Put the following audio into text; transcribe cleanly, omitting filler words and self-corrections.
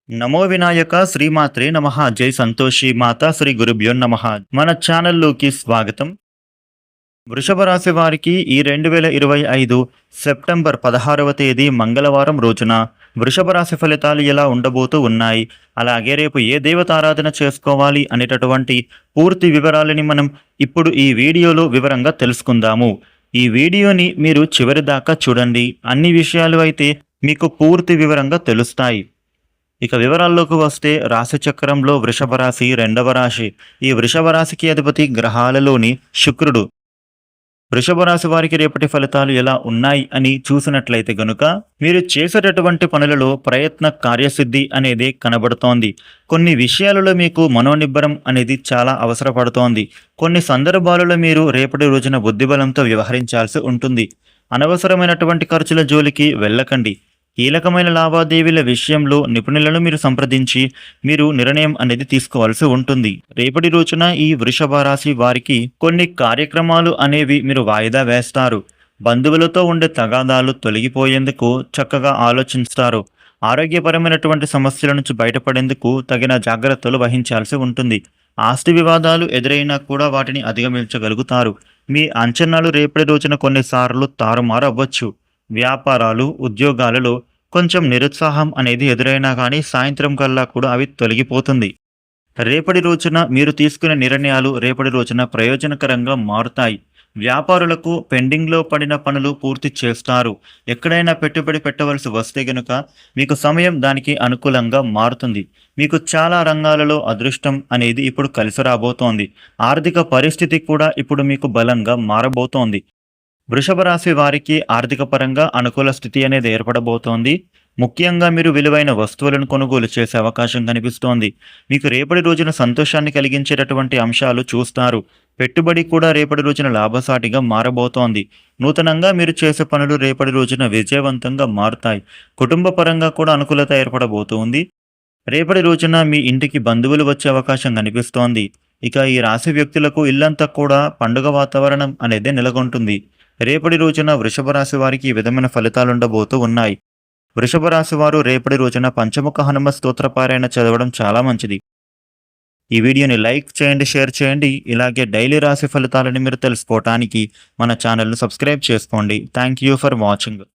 నమో వినాయక శ్రీమాత్రే నమః. జై సంతోషి మాతా శ్రీ గురుభ్యో నమః. మన ఛానల్లోకి స్వాగతం. వృషభ రాశి వారికి ఈ 2025 సెప్టెంబర్ 16వ తేదీ మంగళవారం రోజున వృషభ రాశి ఫలితాలు ఎలా ఉండబోతూ ఉన్నాయి, అలాగే రేపు ఏ దేవతారాధన చేసుకోవాలి అనేటటువంటి పూర్తి వివరాలని మనం ఇప్పుడు ఈ వీడియోలో వివరంగా తెలుసుకుందాము. ఈ వీడియోని మీరు చివరి దాకా చూడండి. అన్ని విషయాలు అయితే మీకు పూర్తి వివరంగా తెలుస్తాయి. ఇక వివరాల్లోకి వస్తే రాశి చక్రంలో వృషభ రాశి రెండవ రాశి. ఈ వృషభ రాశికి అధిపతి గ్రహాలలోని శుక్రుడు. వృషభ రాశి వారికి రేపటి ఫలితాలు ఎలా ఉన్నాయి అని చూసినట్లయితే గనుక మీరు చేసేటటువంటి పనులలో ప్రయత్న కార్యసిద్ధి అనేది కనబడుతోంది. కొన్ని విషయాలలో మీకు మనోనిబ్బరం అనేది చాలా అవసరపడుతోంది. కొన్ని సందర్భాలలో మీరు రేపటి రోజున బుద్ధిబలంతో వ్యవహరించాల్సి ఉంటుంది. అనవసరమైనటువంటి ఖర్చుల జోలికి వెళ్ళకండి. కీలకమైన లావాదేవీల విషయంలో నిపుణులను మీరు సంప్రదించి మీరు నిర్ణయం అనేది తీసుకోవాల్సి ఉంటుంది. రేపటి రోజున ఈ వృషభ రాశి వారికి కొన్ని కార్యక్రమాలు అనేవి మీరు వాయిదా వేస్తారు. బంధువులతో ఉండే తగాదాలు తొలగిపోయేందుకు చక్కగా ఆలోచిస్తారు. ఆరోగ్యపరమైనటువంటి సమస్యల నుంచి బయటపడేందుకు తగిన జాగ్రత్తలు వహించాల్సి ఉంటుంది. ఆస్తి వివాదాలు ఎదురైనా కూడా వాటిని అధిగమించగలుగుతారు. మీ అంచనాలు రేపటి రోజున కొన్నిసార్లు తారుమారు అవ్వచ్చు. వ్యాపారాలు, ఉద్యోగాలలో కొంచెం నిరుత్సాహం అనేది ఎదురైనా కానీ సాయంత్రం కల్లా కూడా అవి తొలగిపోతుంది. రేపటి రోజున మీరు తీసుకునే నిర్ణయాలు రేపటి రోజున ప్రయోజనకరంగా మారుతాయి. వ్యాపారులకు పెండింగ్లో పడిన పనులు పూర్తి చేస్తారు. ఎక్కడైనా పెట్టుబడి పెట్టవలసి వస్తే గనుక మీకు సమయం దానికి అనుకూలంగా మారుతుంది. మీకు చాలా రంగాలలో అదృష్టం అనేది ఇప్పుడు కలిసి రాబోతోంది. ఆర్థిక పరిస్థితి కూడా ఇప్పుడు మీకు బలంగా మారబోతోంది. వృషభ రాశి వారికి ఆర్థిక పరంగా అనుకూల స్థితి అనేది ఏర్పడబోతోంది. ముఖ్యంగా మీరు విలువైన వస్తువులను కొనుగోలు చేసే అవకాశం కనిపిస్తోంది. మీకు రేపటి రోజున సంతోషాన్ని కలిగించేటటువంటి అంశాలు చూస్తారు. పెట్టుబడి కూడా రేపటి రోజున లాభసాటిగా మారబోతోంది. నూతనంగా మీరు చేసే పనులు రేపటి రోజున విజయవంతంగా మారుతాయి. కుటుంబ పరంగా కూడా అనుకూలత ఏర్పడబోతోంది. రేపటి రోజున మీ ఇంటికి బంధువులు వచ్చే అవకాశం కనిపిస్తోంది. ఇక ఈ రాశి వ్యక్తులకు ఇల్లంతా కూడా పండుగ వాతావరణం అనేది నెలకొంటుంది. రేపటి రోజున వృషభ రాశి వారికి ఈ విధమైన ఫలితాలుండబోతూ ఉన్నాయి. వృషభ రాశి వారు రేపటి రోజున పంచముఖ హనుమ స్తోత్ర పారాయణ చదవడం చాలా మంచిది. ఈ వీడియోని లైక్ చేయండి, షేర్ చేయండి. ఇలాగే డైలీ రాశి ఫలితాలను మీరు తెలుసుకోవటానికి మన ఛానల్ను సబ్స్క్రైబ్ చేసుకోండి. Thank you for watching.